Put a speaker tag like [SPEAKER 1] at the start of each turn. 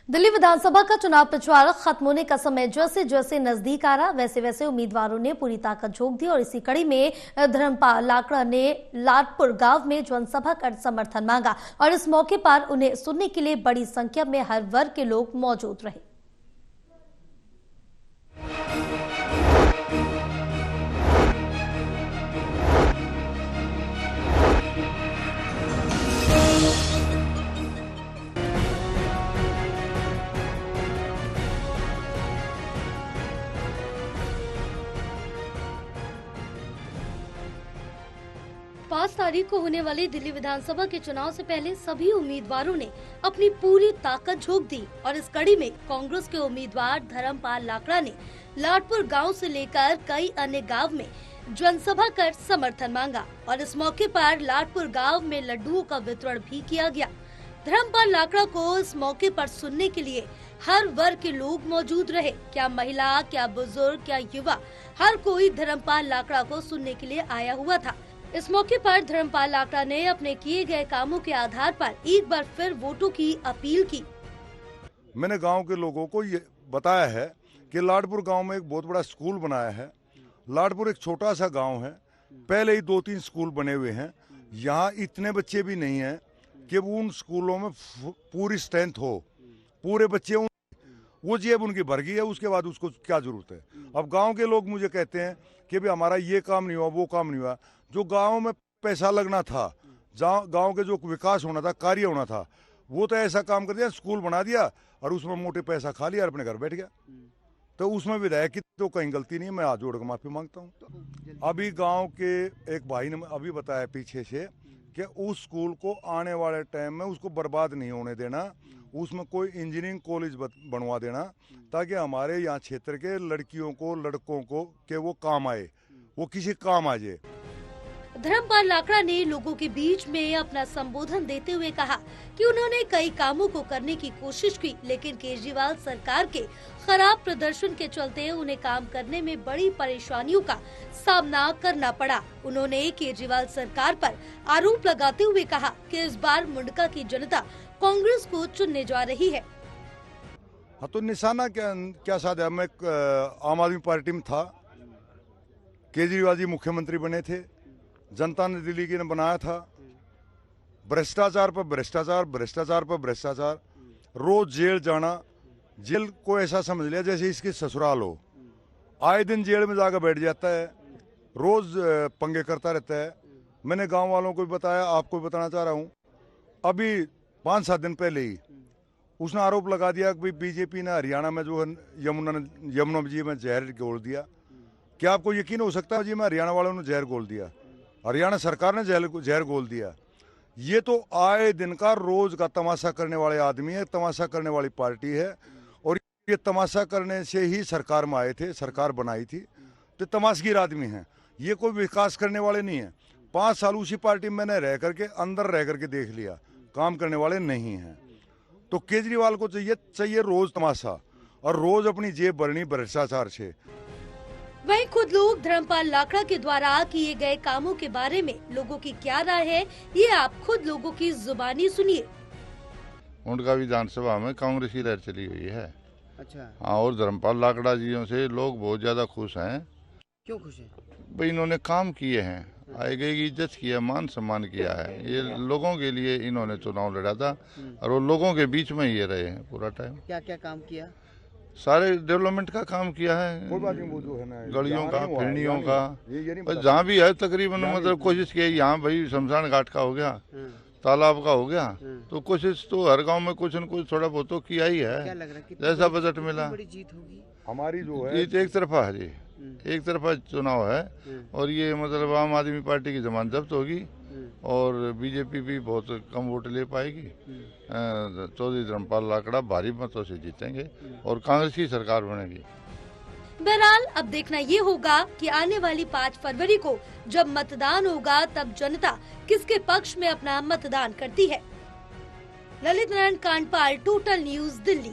[SPEAKER 1] दिल्ली विधानसभा का चुनाव प्रचार खत्म होने का समय जैसे जैसे नजदीक आ रहा वैसे वैसे उम्मीदवारों ने पूरी ताकत झोंक दी और इसी कड़ी में धर्मपाल लाकड़ा ने लाडपुर गांव में जनसभा कर समर्थन मांगा और इस मौके पर उन्हें सुनने के लिए बड़ी संख्या में हर वर्ग के लोग मौजूद रहे। पाँच तारीख को होने वाली दिल्ली विधानसभा के चुनाव से पहले सभी उम्मीदवारों ने अपनी पूरी ताकत झोंक दी और इस कड़ी में कांग्रेस के उम्मीदवार धर्मपाल लाकड़ा ने लाडपुर गांव से लेकर कई अन्य गांव में जनसभा कर समर्थन मांगा और इस मौके पर लाडपुर गांव में लड्डुओं का वितरण भी किया गया। धर्मपाल लाकड़ा को इस मौके पर सुनने के लिए हर वर्ग के लोग मौजूद रहे। क्या महिला, क्या बुजुर्ग, क्या युवा, हर कोई धर्मपाल लाकड़ा को सुनने के लिए आया हुआ था। इस मौके पर धर्मपाल लाकड़ा ने अपने किए गए कामों के आधार पर एक बार फिर वोटों की अपील की।
[SPEAKER 2] मैंने गांव के लोगों को ये बताया है कि लाडपुर गांव में एक बहुत बड़ा स्कूल बनाया है। लाडपुर एक छोटा सा गांव है, पहले ही 2-3 स्कूल बने हुए हैं। यहाँ इतने बच्चे भी नहीं हैं कि उन स्कूलों में पूरी स्ट्रेंथ हो, पूरे बच्चे वो जेब उनकी भर गई है, उसके बाद उसको क्या जरूरत है। अब गांव के लोग मुझे कहते हैं कि भाई हमारा ये काम नहीं हुआ, वो काम नहीं हुआ। जो गांव में पैसा लगना था, गांव के जो विकास होना था, कार्य होना था, वो तो ऐसा काम कर दिया, स्कूल बना दिया और उसमें मोटे पैसा खा लिया और अपने घर बैठ गया। तो उसमें विधायक की तो कहीं गलती नहीं है, मैं हाथ जोड़ कर माफी मांगता हूँ। अभी गांव के एक भाई ने अभी बताया पीछे से कि उस स्कूल को आने वाले टाइम में उसको बर्बाद नहीं होने देना, उसमें कोई इंजीनियरिंग कॉलेज बनवा देना ताकि हमारे यहाँ क्षेत्र के लड़कियों को, लड़कों को के वो काम आए, वो किसी काम आ जाए।
[SPEAKER 1] धर्मपाल लाकड़ा ने लोगों के बीच में अपना संबोधन देते हुए कहा कि उन्होंने कई कामों को करने की कोशिश की, लेकिन केजरीवाल सरकार के खराब प्रदर्शन के चलते उन्हें काम करने में बड़ी परेशानियों का सामना करना पड़ा। उन्होंने केजरीवाल सरकार पर आरोप लगाते हुए कहा कि इस बार मुंडका की जनता कांग्रेस को चुनने जा रही है।
[SPEAKER 2] हाँ, तो निशाना क्या साध है। मैं आम आदमी पार्टी में था, केजरीवाल जी मुख्यमंत्री बने थे, जनता ने दिल्ली की ने बनाया था। भ्रष्टाचार पर भ्रष्टाचार, भ्रष्टाचार पर भ्रष्टाचार, रोज जेल जाना, जेल को ऐसा समझ लिया जैसे इसकी ससुराल हो। आए दिन जेल में जाकर बैठ जाता है, रोज पंगे करता रहता है। मैंने गांव वालों को भी बताया, आपको भी बताना चाह रहा हूं। अभी 5-7 दिन पहले ही उसने आरोप लगा दिया कि बीजेपी ने हरियाणा में जो है यमुना जी में जहर घोल दिया। क्या आपको यकीन हो सकता है जी, मैं हरियाणा वालों ने जहर घोल दिया, हरियाणा सरकार ने जहर घोल दिया। ये तो आए दिन का रोज का तमाशा करने वाले आदमी है, तमाशा करने वाली पार्टी है और ये तमाशा करने से ही सरकार में आए थे, सरकार बनाई थी। तो तमाशगीर आदमी हैं, ये कोई विकास करने वाले नहीं है। 5 साल उसी पार्टी में मैंने रह करके, अंदर रह करके देख लिया, काम करने वाले नहीं हैं। तो केजरीवाल को चाहिए रोज तमाशा और रोज अपनी जेब भरनी भ्रष्टाचार से।
[SPEAKER 1] वहीं खुद लोग धर्मपाल लाकड़ा के द्वारा किए गए कामों के बारे में लोगों की क्या राय है, ये आप खुद लोगों की जुबानी सुनिए।
[SPEAKER 3] मुंडका विधानसभा में कांग्रेस की लहर चली हुई है।
[SPEAKER 4] अच्छा।
[SPEAKER 3] हाँ, और धर्मपाल लाकड़ा जियों से लोग बहुत ज्यादा खुश हैं।
[SPEAKER 4] क्यों खुश हैं?
[SPEAKER 3] भाई इन्होंने काम किए हैं, आए गए की इज्जत किया, मान सम्मान किया है। ये लोगों के लिए इन्होंने चुनाव लड़ा था और वो लोगों के बीच में ये रहे हैं पूरा टाइम।
[SPEAKER 4] क्या क्या काम किया?
[SPEAKER 3] सारे डेवलपमेंट का काम किया है, गलियों का, फिरनियों का, जहाँ भी है तकरीबन मतलब कोशिश की है। यहाँ भाई शमशान घाट का हो गया, तालाब का हो गया, तो कोशिश तो हर गांव में कुछ न कुछ थोड़ा बहुत तो किया ही है।
[SPEAKER 4] क्या लग रहा है
[SPEAKER 3] जैसा बजट मिला,
[SPEAKER 4] बड़ी जीत होगी
[SPEAKER 2] हमारी जो है
[SPEAKER 3] जीत एक तरफा है जी, एक तरफा चुनाव है। और ये मतलब आम आदमी पार्टी की जमानत जब्त होगी और बीजेपी भी बहुत कम वोट ले पाएगी। चौधरी धर्मपाल लाकड़ा भारी मतों से जीतेंगे और कांग्रेस की सरकार बनेगी।
[SPEAKER 1] बहरहाल अब देखना ये होगा कि आने वाली 5 फरवरी को जब मतदान होगा तब जनता किसके पक्ष में अपना मतदान करती है। Lalit Narayan Kandpal, total news, Delhi.